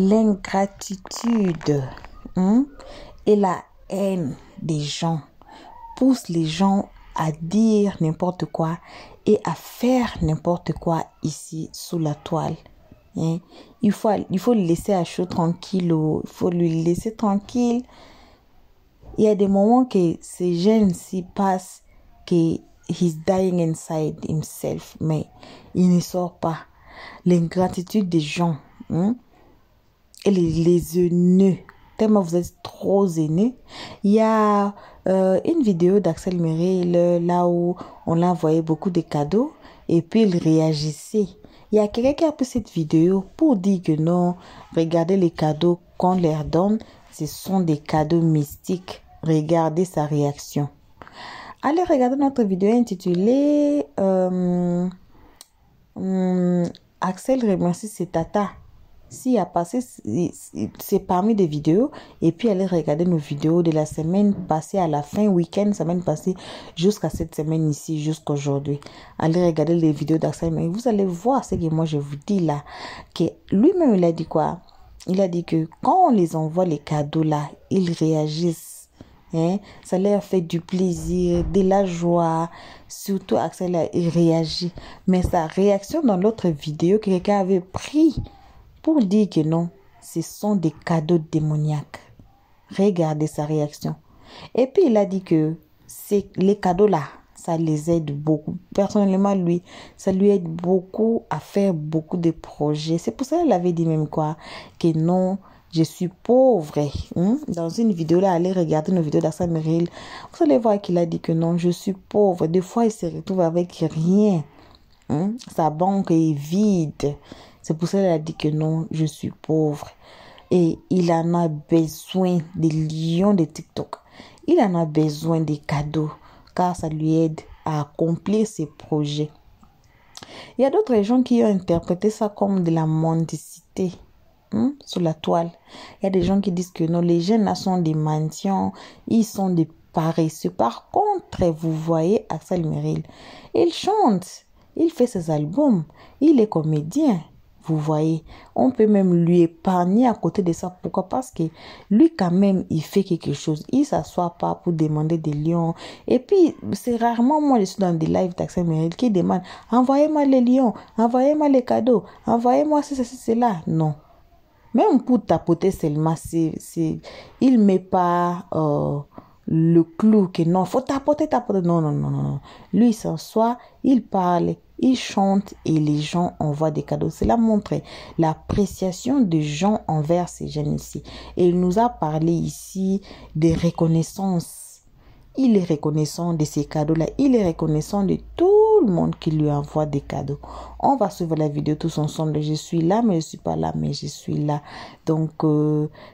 l'ingratitude et la haine des gens poussent les gens à dire n'importe quoi et à faire n'importe quoi ici sous la toile. Il faut le laisser à chaud tranquille, il faut lui laisser tranquille. Il y a des moments que ces jeunes-ci passent que he's dying inside himself, mais il ne sort pas. L'ingratitude des gens et les haineux, tellement vous êtes trop haineux. Il y a une vidéo d'Axel Merrill là où on l'a envoyé beaucoup de cadeaux et puis il réagissait. Il y a quelqu'un qui a pris cette vidéo pour dire que non, regardez les cadeaux qu'on leur donne, ce sont des cadeaux mystiques. Regardez sa réaction. Allez regarder notre vidéo intitulée Axel remercie ses tatas. S'il a passé, c'est parmi des vidéos. Et puis allez regarder nos vidéos de la semaine passée à la fin week-end, semaine passée jusqu'à cette semaine ici, jusqu'à aujourd'hui. Allez regarder les vidéos d'Axel. Mais vous allez voir ce que moi je vous dis là. Que lui-même il a dit quoi? Il a dit que quand on les envoie les cadeaux là, ils réagissent. Ça leur fait du plaisir, de la joie. Surtout Axel, il réagit. Mais sa réaction dans l'autre vidéo que quelqu'un avait pris pour dire que non, ce sont des cadeaux démoniaques. Regardez sa réaction. Et puis il a dit que les cadeaux là, ça les aide beaucoup. Personnellement, lui, ça lui aide beaucoup à faire beaucoup de projets. C'est pour ça qu'il avait dit même quoi, que non, je suis pauvre. Dans une vidéo là, allez regarder nos vidéos d'Axel Merrill. Vous allez voir qu'il a dit que non, je suis pauvre. Des fois, il se retrouve avec rien. Sa banque est vide. C'est pour ça qu'il a dit que non, je suis pauvre. Et il en a besoin des lions de TikTok. Il en a besoin des cadeaux, car ça lui aide à accomplir ses projets. Il y a d'autres gens qui ont interprété ça comme de la mendicité sur la toile. Il y a des gens qui disent que non, les jeunes là sont des mendiants, ils sont des paresseux. Par contre, vous voyez Axel Merrill, il chante, il fait ses albums, il est comédien. Vous voyez, on peut même lui épargner à côté de ça. Pourquoi? Parce que lui, quand même, il fait quelque chose. Il ne s'assoit pas pour demander des lions. Et puis, c'est rarement, moi, je suis dans des lives d'Axel Merrill qui demandent envoyez-moi les lions, envoyez-moi les cadeaux, envoyez-moi ceci, cela. Non. Même pour tapoter seulement, il ne met pas le clou que non, faut tapoter. Non. Lui, il s'assoit, il parle, il chante et les gens envoient des cadeaux. Cela montre l'appréciation des gens envers ces jeunes ici. Et il nous a parlé ici de reconnaissance. Il est reconnaissant de ces cadeaux-là. Il est reconnaissant de tout le monde qui lui envoie des cadeaux. On va suivre la vidéo tous ensemble. Je suis là, mais je ne suis pas là, mais je suis là. Donc,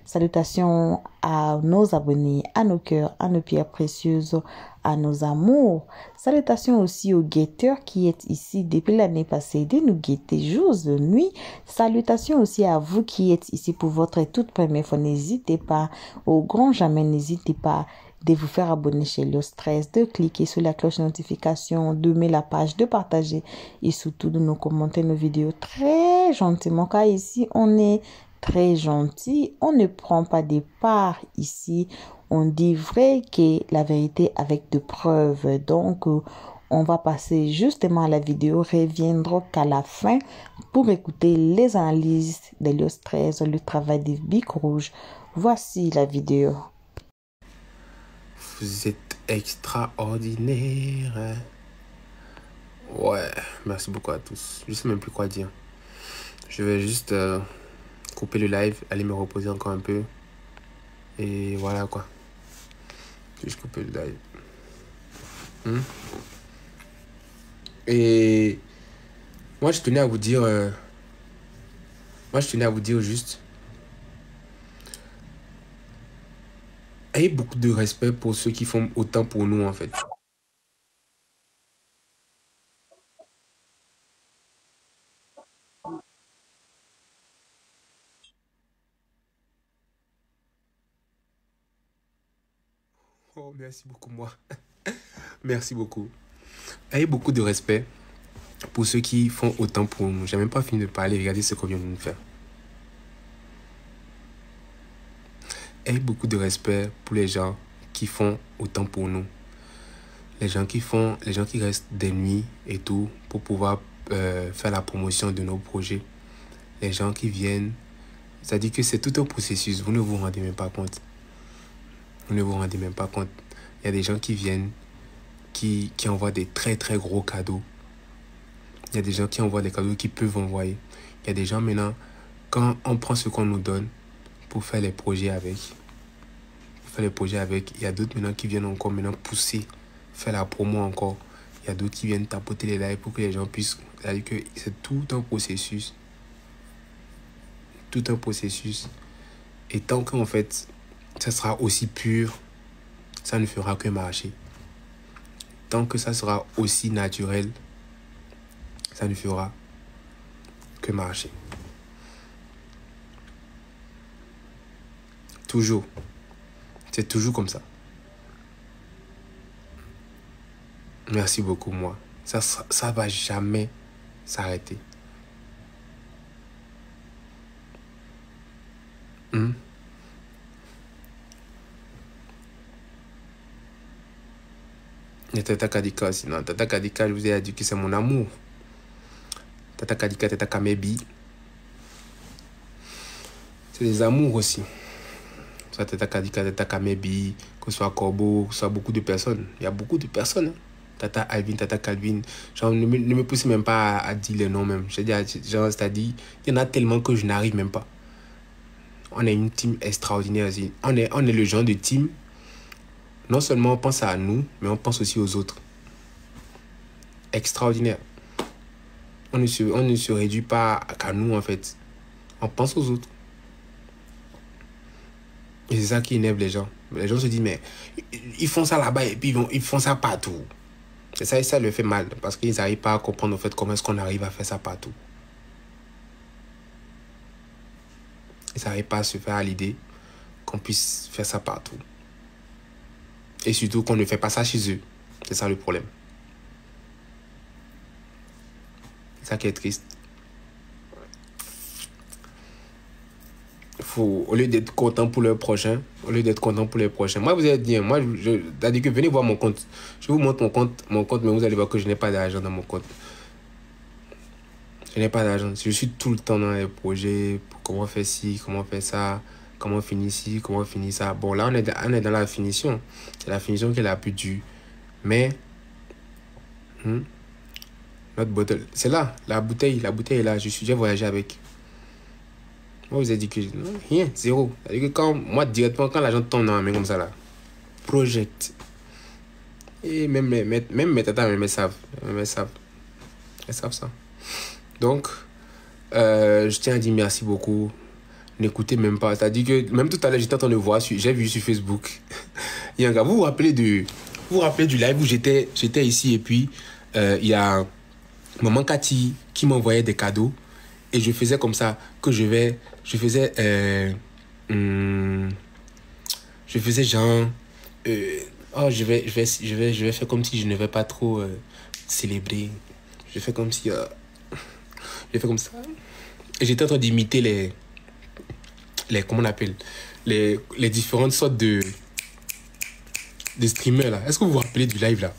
salutations à nos abonnés, à nos cœurs, à nos pierres précieuses, à nos amours. Salutations aussi aux guetteurs qui êtes ici depuis l'année passée, de nous guetter jour et nuit. Salutations aussi à vous qui êtes ici pour votre toute première fois. N'hésitez pas, au grand jamais, n'hésitez pas de vous faire abonner chez Léo Stress, de cliquer sur la cloche de notification, de mettre la page, de partager et surtout de nous commenter nos vidéos très gentiment, car ici on est très gentil, on ne prend pas des parts ici, on dit vrai que la vérité avec de preuves. Donc on va passer justement à la vidéo, reviendra qu'à la fin pour écouter les analyses de Léo Stress, le travail des bics rouges. Voici la vidéo. Vous êtes extraordinaire. Ouais, merci beaucoup à tous. Je sais même plus quoi dire. Je vais juste couper le live, aller me reposer encore un peu. Et voilà quoi. Juste couper le live. Et moi je tenais à vous dire juste, ayez beaucoup de respect pour ceux qui font autant pour nous en fait. Oh, merci beaucoup moi. Merci beaucoup. Ayez beaucoup de respect pour ceux qui font autant pour nous. J'ai même pas fini de parler. Regardez ce qu'on vient de nous faire. aie beaucoup de respect pour les gens qui font autant pour nous. Les gens qui restent des nuits et tout pour pouvoir faire la promotion de nos projets. Les gens qui viennent, c'est-à-dire que c'est tout un processus, vous ne vous rendez même pas compte. Vous ne vous rendez même pas compte. Il y a des gens qui viennent, qui envoient des très très gros cadeaux. Il y a des gens qui envoient des cadeaux qu'ils peuvent envoyer. Il y a des gens maintenant, quand on prend ce qu'on nous donne pour faire les projets avec, il y a d'autres maintenant qui viennent encore maintenant pousser, faire la promo encore. Il y a d'autres qui viennent tapoter les lives pour que les gens puissent... C'est-à-dire que c'est tout un processus. Tout un processus. Et tant qu'en fait, ça sera aussi pur, ça ne fera que marcher. Tant que ça sera aussi naturel, ça ne fera que marcher. Toujours. C'est toujours comme ça. Merci beaucoup, moi. Ça va jamais s'arrêter. Et Tata Kadika, sinon, Tata Kadika, je vous ai dit que c'est mon amour. Tata Kadika, Tata Kamebi. C'est des amours aussi. Soit Tata Kadika, Tata Kamebi, que ce soit Corbeau, que ce soit beaucoup de personnes. Il y a beaucoup de personnes. Hein. Tata Alvin, Tata Calvin. Genre, ne me poussez même pas à dire les noms même. C'est-à-dire, il y en a tellement que je n'arrive même pas. On est une team extraordinaire aussi. On est le genre de team. Non seulement on pense à nous, mais on pense aussi aux autres. Extraordinaire. On ne se réduit pas qu'à nous, en fait. On pense aux autres. Et c'est ça qui énerve les gens. Les gens se disent, mais ils font ça là-bas et puis ils font ça partout. Et ça leur fait mal. Parce qu'ils n'arrivent pas à comprendre, en fait, comment est-ce qu'on arrive à faire ça partout. Ils n'arrivent pas à se faire à l'idée qu'on puisse faire ça partout. Et surtout qu'on ne fait pas ça chez eux. C'est ça le problème. C'est ça qui est triste. Au lieu d'être content pour le prochain, moi vous allez dire, c'est-à-dire que venez voir mon compte. Je vous montre mon compte, mais vous allez voir que je n'ai pas d'argent dans mon compte. Je n'ai pas d'argent. Je suis tout le temps dans les projets. Comment faire ci, comment faire ça, comment finir ci, comment finir ça. Bon, là, on est dans la finition. C'est la finition qui est la plus dure. Mais, notre bottle, c'est là. La bouteille est là. J'ai voyagé avec. Moi, vous avez dit que non, rien, zéro. C'est-à-dire que directement, quand l'argent tombe dans ma main comme ça, là, project. Et même mes tatas, elles savent. Elles savent ça. Donc, je tiens à dire merci beaucoup. N'écoutez même pas. C'est-à-dire que même tout à l'heure, j'étais en train de voir, j'ai vu sur Facebook. Il y a un gars, vous vous rappelez du live où j'étais ici et puis il y a maman Cathy qui m'envoyait des cadeaux et je faisais comme ça que je faisais genre je vais faire comme si je ne vais pas trop célébrer. Je fais comme si je fais comme ça et j'étais en train d'imiter les comment on appelle les différentes sortes de streamers là. Est-ce que vous vous rappelez du live là?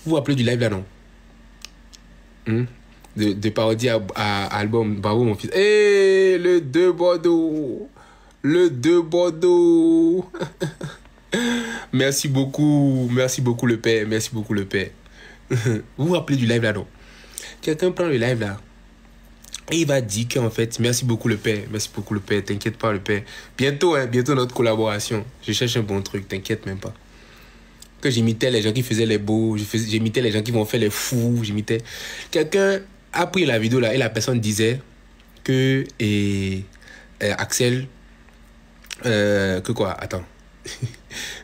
Vous vous rappelez du live là, non? De parodie à album Bravo mon fils. Eh, le 2 Bordeaux. Merci beaucoup le père. Vous vous rappelez du live là, non? Quelqu'un prend le live là et il va dire qu'en fait, merci beaucoup le père, t'inquiète pas le père. Bientôt notre collaboration. Je cherche un bon truc, t'inquiète même pas. Que j'imitais les gens qui faisaient les beaux, j'imitais les gens qui vont faire les fous, j'imitais. Quelqu'un a pris la vidéo là et la personne disait que Axel, que quoi, attends.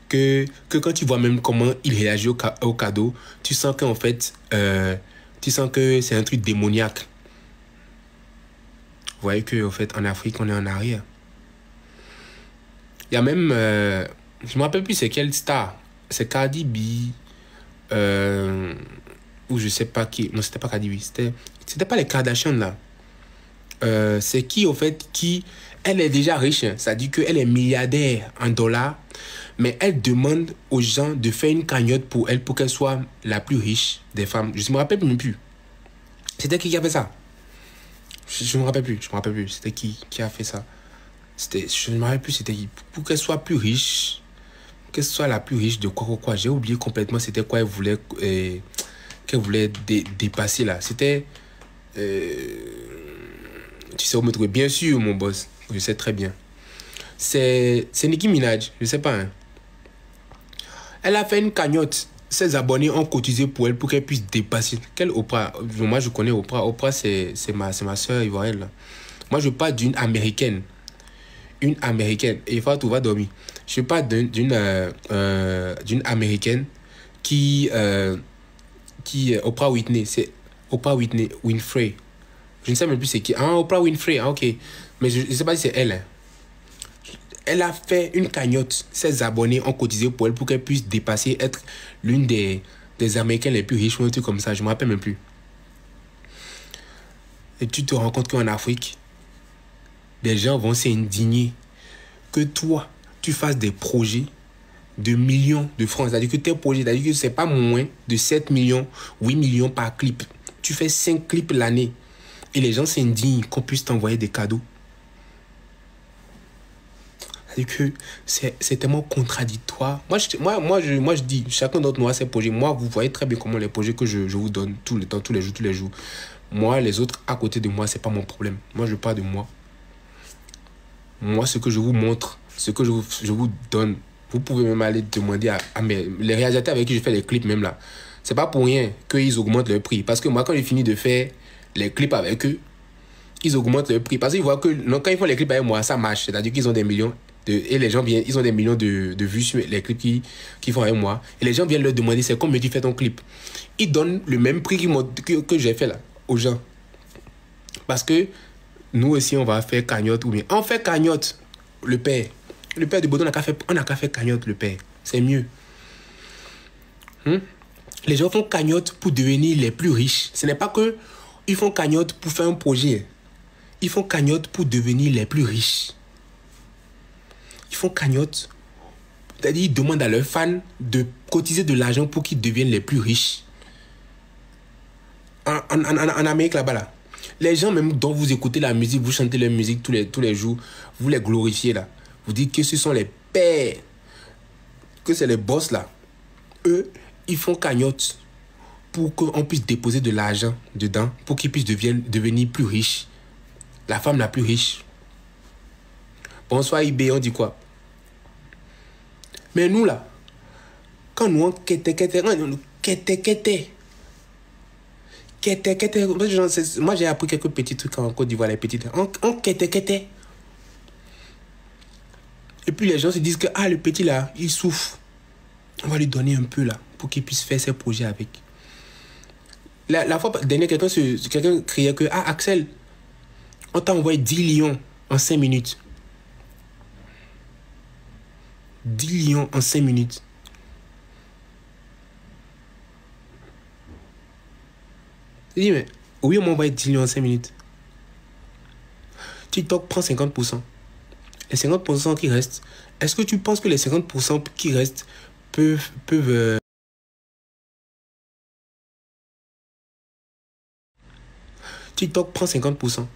que quand tu vois même comment il réagit au cadeau, tu sens qu'en fait, tu sens que c'est un truc démoniaque. Vous voyez qu'en fait, en Afrique, on est en arrière. Il y a même, je ne me rappelle plus c'est quelle star. C'est Cardi B, ou je sais pas qui. Non, c'était pas Cardi B. C'était pas les Kardashian là. c'est qui, au fait, qui... Elle est déjà riche, hein. Ça dit qu'elle est milliardaire en dollars, mais elle demande aux gens de faire une cagnotte pour elle, pour qu'elle soit la plus riche des femmes. Je ne me rappelle même plus. C'était qui a fait ça? Je ne me rappelle plus. Je me rappelle plus. C'était qui a fait ça? Je ne me rappelle plus c'était qui. Pour qu'elle soit plus riche, qu'elle soit la plus riche de quoi. J'ai oublié complètement c'était quoi qu'elle voulait dépasser là. C'était... tu sais où me trouver. Bien sûr, mon boss. Je sais très bien. C'est Nicki Minaj. Je ne sais pas. Hein. Elle a fait une cagnotte. Ses abonnés ont cotisé pour elle pour qu'elle puisse dépasser. Quelle Oprah? Moi, je connais Oprah. Oprah, c'est ma soeur ivoirienne. Là. Moi, je parle d'une américaine. Une américaine. Et Fatou va dormir. Je parle d'une américaine qui Oprah Whitney. C'est Oprah Winfrey. Je ne sais même plus c'est qui. Ah, Oprah Winfrey. Ah, ok. Mais je ne sais pas si c'est elle. Hein. Elle a fait une cagnotte. Ses abonnés ont cotisé pour elle pour qu'elle puisse dépasser, être l'une des Américaines les plus riches ou un truc comme ça. Je ne me rappelle même plus. Et tu te rends compte qu'en Afrique, des gens vont s'indigner que toi, tu fasses des projets de millions de francs. C'est-à-dire que tes projets, c'est-à-dire que ce n'est pas moins de 7 millions, 8 millions par clip. Tu fais 5 clips l'année. Et les gens s'indignent qu'on puisse t'envoyer des cadeaux. C'est-à-dire que c'est tellement contradictoire. Moi, je dis, chacun d'entre nous a ses projets. Moi, vous voyez très bien comment les projets que je vous donne tout le temps, tous les jours. Moi, les autres à côté de moi, ce n'est pas mon problème. Moi, je parle de moi. Moi, ce que je vous montre, ce que je vous donne, vous pouvez même aller demander à les réalisateurs avec qui je fais les clips même là. C'est pas pour rien qu'ils augmentent le prix. Parce que moi, quand j'ai fini de faire les clips avec eux, ils augmentent le prix. Parce qu'ils voient que quand ils font les clips avec moi, ça marche. C'est-à-dire qu'ils ont des millions. Et les gens viennent, ils ont des millions de vues sur les clips qu'ils font avec moi. Et les gens viennent leur demander c'est combien tu fais ton clip. Ils donnent le même prix que j'ai fait là aux gens. Parce que nous aussi on va faire cagnotte ou bien on fait cagnotte le père de Bodo on n'a qu'à faire cagnotte le père. C'est mieux. Les gens font cagnotte pour devenir les plus riches. Ce n'est pas que ils font cagnotte pour faire un projet. Ils font cagnotte pour devenir les plus riches. Ils font cagnotte, c'est-à-dire ils demandent à leurs fans de cotiser de l'argent pour qu'ils deviennent les plus riches. En Amérique là-bas, là, les gens même dont vous écoutez la musique, vous chantez leur musique tous les jours, vous les glorifiez là. Vous dites que ce sont les pères, que c'est les boss là. Eux, ils font cagnotte pour qu'on puisse déposer de l'argent dedans, pour qu'ils puissent devenir plus riches. La femme la plus riche. Bonsoir eBay, on dit quoi? Mais nous là, quand nous on moi j'ai appris quelques petits trucs en Côte d'Ivoire, les petits trucs. On quête. Et puis les gens se disent que le petit là, il souffre. On va lui donner un peu là, pour qu'il puisse faire ses projets avec. La fois dernière, quelqu'un criait que Axel, on t'a envoyé 10 lions en 5 minutes. 10 lions en 5 minutes. Je dis, mais oui, on m'a envoyé 10 lions en 5 minutes. TikTok prend 50%. Les 50% qui restent, est-ce que tu penses que les 50% qui restent peuvent TikTok prend 50%.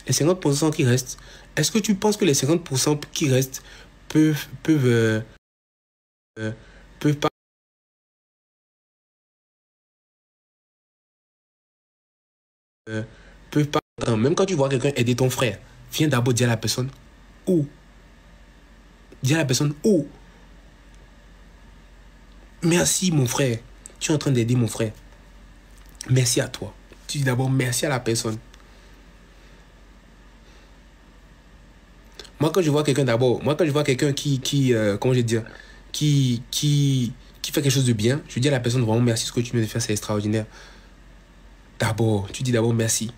Les 50% qui restent, est-ce que tu penses que les 50% qui restent peuvent pas peuvent pas. Même quand tu vois quelqu'un aider ton frère, viens d'abord dire à la personne où. Dis à la personne où. Merci mon frère. Tu es en train d'aider mon frère. Merci à toi. Tu dis d'abord merci à la personne. Moi quand je vois quelqu'un comment je vais dire, qui fait quelque chose de bien, je dis à la personne vraiment merci, ce que tu viens de faire c'est extraordinaire. D'abord, tu dis d'abord merci.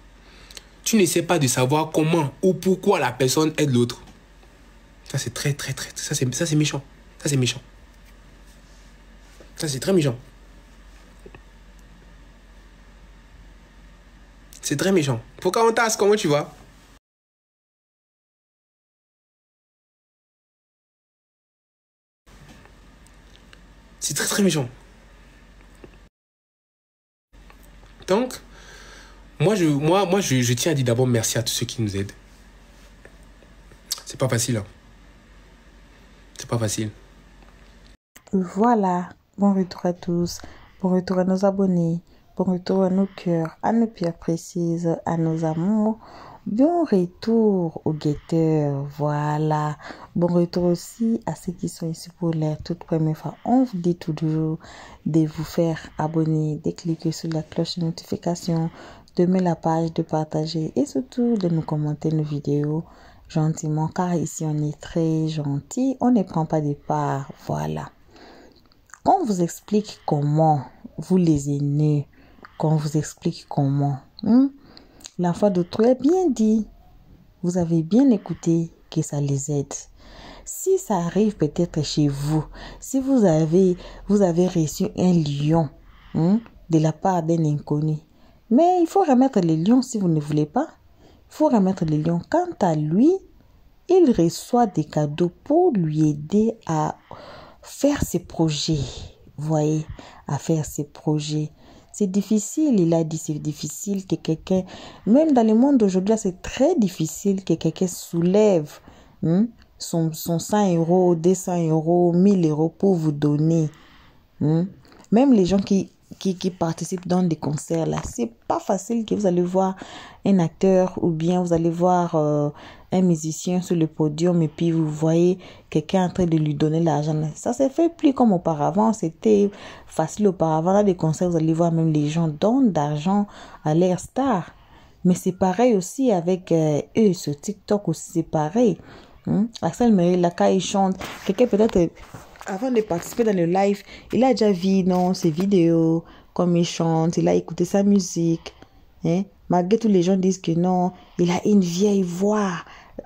Tu n'essaies pas de savoir comment ou pourquoi la personne aide l'autre. Ça c'est très ça c'est méchant. Ça c'est méchant. Ça c'est très méchant. C'est très méchant. Pocahontas, comment tu vas? C'est très très méchant. Donc, je tiens à dire d'abord merci à tous ceux qui nous aident. C'est pas facile. Hein. C'est pas facile. Voilà. Bon retour à tous. Bon retour à nos abonnés. Bon retour à nos cœurs, à nos pierres précises, à nos amours. Bon retour aux guetteurs. Voilà. Bon retour aussi à ceux qui sont ici pour la toute première fois. On vous dit toujours de vous faire abonner, de cliquer sur la cloche de notification, de mettre la page, de partager et surtout de nous commenter nos vidéos gentiment car ici on est très gentil. On ne prend pas de part. Voilà. Quand on vous explique comment, vous les aînés, quand on vous explique comment, l'enfant d'autrui a bien dit, vous avez bien écouté que ça les aide. Si ça arrive peut-être chez vous, si vous avez reçu un lion de la part d'un inconnu, mais il faut remettre le lion si vous ne voulez pas. Il faut remettre le lion. Quant à lui, il reçoit des cadeaux pour lui aider à faire ses projets, voyez, à faire ses projets. C'est difficile, il a dit, c'est difficile que quelqu'un, même dans le monde d'aujourd'hui, c'est très difficile que quelqu'un soulève son 100 euros, 200 euros, 1000 euros pour vous donner. Même les gens qui participent dans des concerts, là, c'est pas facile que vous allez voir un acteur ou bien vous allez voir un musicien sur le podium et puis vous voyez quelqu'un en train de lui donner l'argent. Ça se fait plus comme auparavant, c'était facile auparavant. Dans des concerts, vous allez voir même les gens donnent d'argent à leurs stars. Mais c'est pareil aussi avec eux, sur TikTok aussi, c'est pareil. Axel Mery, là, quand il chante, quelqu'un peut-être... Avant de participer dans le live, il a déjà vu ses vidéos, comme il chante, il a écouté sa musique. Malgré tous les gens disent que non, il a une vieille voix.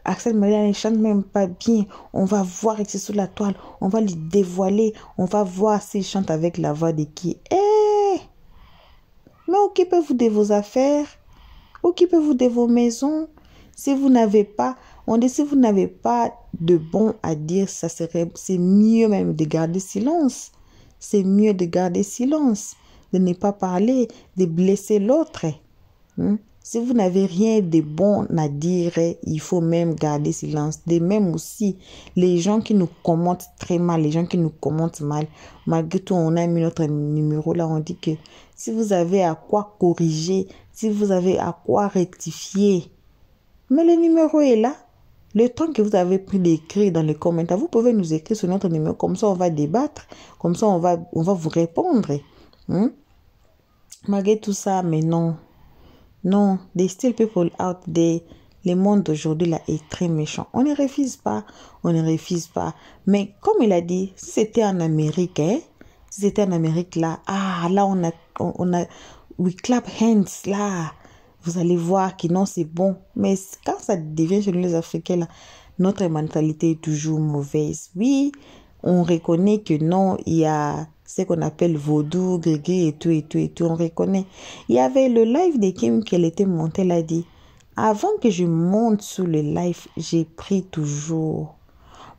Axel Mery ne chante même pas bien. On va voir que c'est sur la toile, on va lui dévoiler, on va voir s'il chante avec la voix de qui. Mais occupez-vous de vos affaires, occupez-vous de vos maisons. Si vous n'avez pas... On dit si vous n'avez pas de bon à dire, c'est mieux même de garder silence. C'est mieux de garder silence, de ne pas parler, de blesser l'autre. Si vous n'avez rien de bon à dire, il faut même garder silence. De même aussi, les gens qui nous commentent très mal, les gens qui nous commentent mal, malgré tout, on a mis notre numéro là, on dit que si vous avez à quoi corriger, si vous avez à quoi rectifier, mais le numéro est là. Le temps que vous avez pris d'écrire dans les commentaires, vous pouvez nous écrire sur notre numéro. Comme ça, on va débattre. Comme ça, on va vous répondre. Malgré tout ça, mais non. Non, des still people out there. Le monde d'aujourd'hui là est très méchant. On ne refuse pas. On ne refuse pas. Mais comme il a dit, si c'était en Amérique, si c'était en Amérique là, là on a, we clap hands là. Vous allez voir que non, c'est bon. Mais quand ça devient chez nous les Africains, là, notre mentalité est toujours mauvaise. Oui, on reconnaît que non, il y a ce qu'on appelle vaudou, grégé et tout. On reconnaît. Il y avait le live de Kim qu'elle était montée, elle a dit, avant que je monte sur le live, j'ai pris toujours.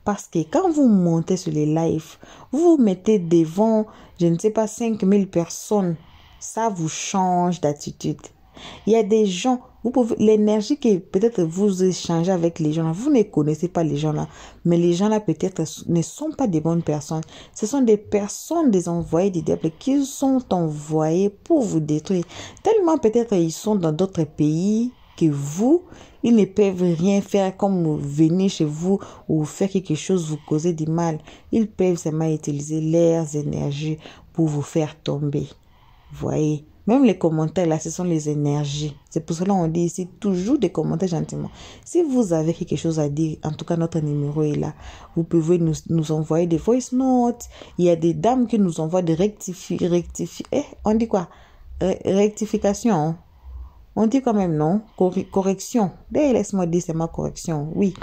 Parce que quand vous montez sur les lives, vous vous mettez devant, je ne sais pas, 5000 personnes. Ça vous change d'attitude. Il y a des gens, l'énergie que peut-être vous échangez avec les gens là, vous ne connaissez pas les gens là, mais les gens là peut-être ne sont pas des bonnes personnes. Ce sont des personnes, des envoyés du diable qui sont envoyés pour vous détruire. Tellement peut-être ils sont dans d'autres pays que vous, ils ne peuvent rien faire comme venir chez vous ou faire quelque chose, vous causer du mal. Ils peuvent seulement utiliser leurs énergies pour vous faire tomber. Voyez. Même les commentaires, là, ce sont les énergies. C'est pour cela qu'on dit ici toujours des commentaires gentiment. Si vous avez quelque chose à dire, en tout cas, notre numéro est là. Vous pouvez nous envoyer des voice notes. Il y a des dames qui nous envoient des on dit quoi? Rectification. On dit quand même non. Correction. Laisse-moi dire, c'est ma correction. Oui.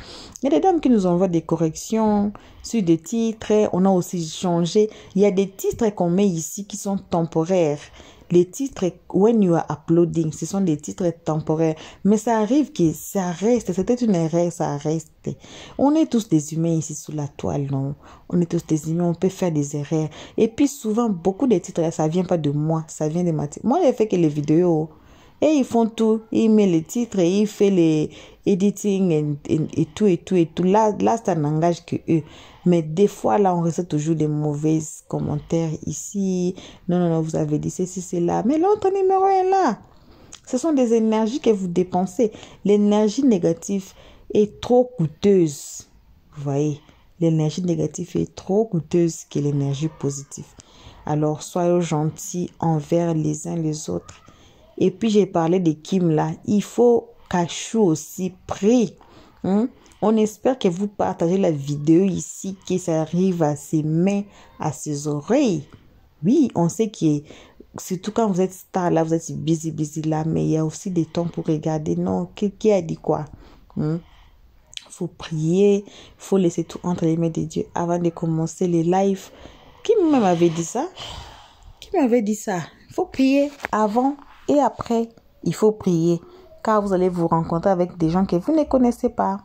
Il y a des dames qui nous envoient des corrections sur des titres. On a aussi changé. Il y a des titres qu'on met ici qui sont temporaires. les titres, when you are uploading, ce sont des titres temporaires. Mais ça arrive que ça reste. C'était une erreur, ça reste. On est tous des humains ici sous la toile, non? On est tous des humains, on peut faire des erreurs. Et puis souvent, beaucoup de titres, ça vient pas de moi, ça vient de ma tête. Moi, j'ai fait que les vidéos. Et ils font tout. Ils mettent les titres et ils font les editing et tout et tout et tout. Là, ça n'engage que eux. Mais des fois, là, on reçoit toujours des mauvais commentaires ici. Non, non, non, vous avez dit ceci, c'est là. Mais l'autre numéro est là. Ce sont des énergies que vous dépensez. L'énergie négative est trop coûteuse. Vous voyez, l'énergie négative est trop coûteuse que l'énergie positive. Alors, soyons gentils envers les uns les autres. Et puis, j'ai parlé de Kim là. Il faut Kachou aussi prie. On espère que vous partagez la vidéo ici, que ça arrive à ses mains, à ses oreilles. Oui, on sait que, surtout quand vous êtes star là, vous êtes busy là, mais il y a aussi des temps pour regarder. Non, qui a dit quoi? Faut prier, faut laisser tout entre les mains de Dieu avant de commencer les lives. Qui m'avait dit ça? Qui m'avait dit ça? Il faut prier avant et après. Il faut prier, car vous allez vous rencontrer avec des gens que vous ne connaissez pas.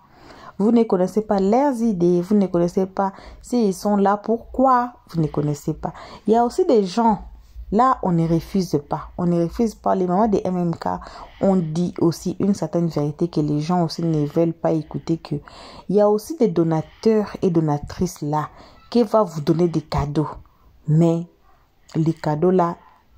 Vous ne connaissez pas leurs idées, vous ne connaissez pas s'ils sont là, pourquoi, vous ne connaissez pas. Il y a aussi des gens, là, on ne refuse pas. On ne refuse pas. Les moments des MMK, on dit aussi une certaine vérité que les gens aussi ne veulent pas écouter. Que il y a aussi des donateurs et donatrices là qui vont vous donner des cadeaux. Mais les cadeaux là,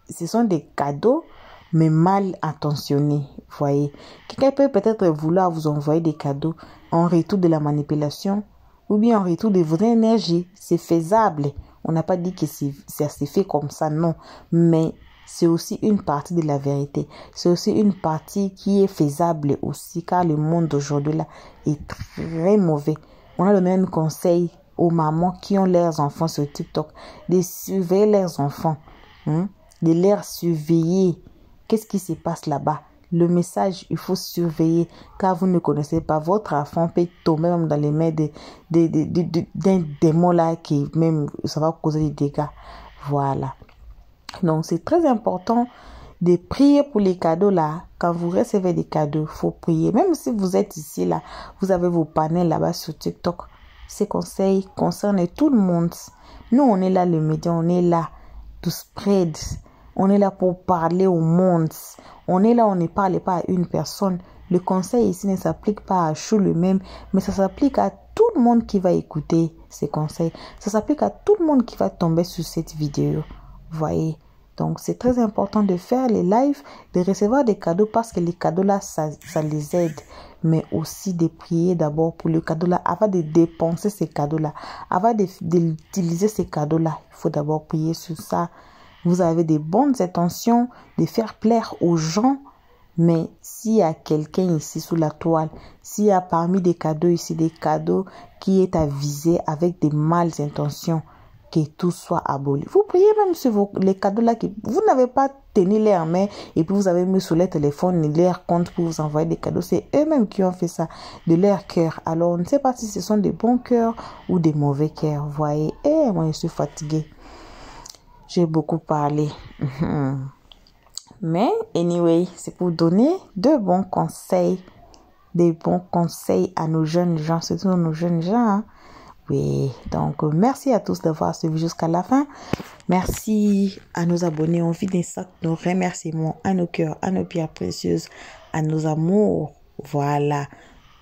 ce sont des cadeaux mais mal intentionnés. Vous voyez, quelqu'un peut peut-être vouloir vous envoyer des cadeaux en retour de la manipulation ou bien en retour de votre énergie. C'est faisable. On n'a pas dit que ça s'est fait comme ça, non. Mais c'est aussi une partie de la vérité. C'est aussi une partie qui est faisable aussi, car le monde d'aujourd'hui là est très mauvais. On a donné un conseil aux mamans qui ont leurs enfants sur TikTok de surveiller leurs enfants, de les surveiller. Qu'est-ce qui se passe là-bas? Le message, il faut surveiller, car vous ne connaissez pas. Votre enfant peut tomber même dans les mains d'un démon là qui même, ça va causer des dégâts. Voilà. Donc, c'est très important de prier pour les cadeaux là. Quand vous recevez des cadeaux, il faut prier. Même si vous êtes ici là, vous avez vos panels là-bas sur TikTok. Ces conseils concernent tout le monde. Nous, on est là, le média, on est là to spread. On est là pour parler au monde. On est là, on ne parle pas à une personne. Le conseil ici ne s'applique pas à Chou le même, mais ça s'applique à tout le monde qui va écouter ces conseils. Ça s'applique à tout le monde qui va tomber sur cette vidéo. Vous voyez? Donc, c'est très important de faire les lives, de recevoir des cadeaux parce que les cadeaux là, ça les aide. Mais aussi de prier d'abord pour le cadeau là, avant de dépenser ces cadeaux là. Avant d'utiliser ces cadeaux là, il faut d'abord prier sur ça. Vous avez des bonnes intentions de faire plaire aux gens, mais s'il y a quelqu'un ici sous la toile, s'il y a parmi des cadeaux ici, des cadeaux qui est à viser avec des malas intentions, que tout soit aboli. Vous priez même sur les cadeaux là que vous n'avez pas tenu les en main et puis vous avez mis sur les téléphones et leur compte pour vous envoyer des cadeaux. C'est eux-mêmes qui ont fait ça de leur cœur. Alors, on ne sait pas si ce sont des bons cœurs ou des mauvais cœurs. Vous voyez, moi je suis fatiguée. J'ai beaucoup parlé. Mais, anyway, c'est pour donner de bons conseils. Des bons conseils à nos jeunes gens, surtout nos jeunes gens. Hein. Oui, donc merci à tous d'avoir suivi jusqu'à la fin. Merci à nos abonnés. On vit des sacs, nos remerciements à nos cœurs, à nos pierres précieuses, à nos amours. Voilà.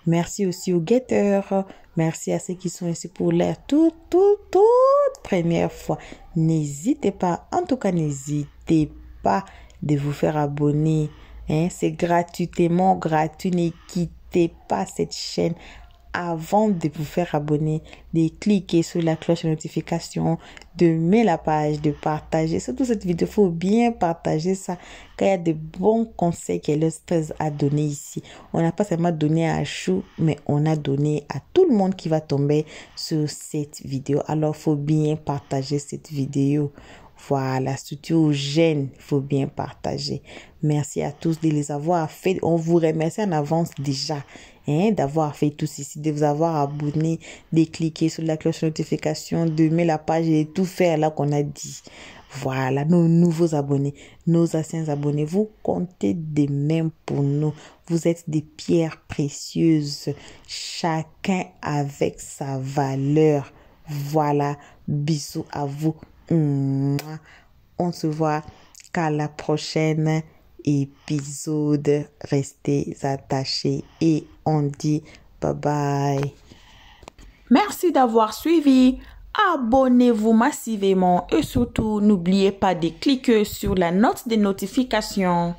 Merci aussi aux guetteurs. Merci à ceux qui sont ici pour l'air toute première fois. N'hésitez pas, en tout cas, n'hésitez pas de vous faire abonner. C'est gratuitement gratuit. Ne quittez pas cette chaîne avant de vous faire abonner, de cliquer sur la cloche de notification, de mettre la page, de partager. Surtout cette vidéo, il faut bien partager ça, car il y a de bons conseils qu'elle a donné ici. On n'a pas seulement donné à Chou, mais on a donné à tout le monde qui va tomber sur cette vidéo. Alors, il faut bien partager cette vidéo. Voilà, surtout aux jeunes, il faut bien partager. Merci à tous de les avoir fait. On vous remercie en avance déjà d'avoir fait tout ceci, de vous avoir abonné, de cliquer sur la cloche de notification, de mettre la page et tout faire là qu'on a dit. Voilà, nos nouveaux abonnés, nos anciens abonnés, vous comptez des mêmes pour nous. Vous êtes des pierres précieuses, chacun avec sa valeur. Voilà, bisous à vous. Mouah. On se voit qu'à la prochaine épisode. Restez attachés et on dit bye bye. Merci d'avoir suivi. Abonnez-vous massivement et surtout n'oubliez pas de cliquer sur la note de notification.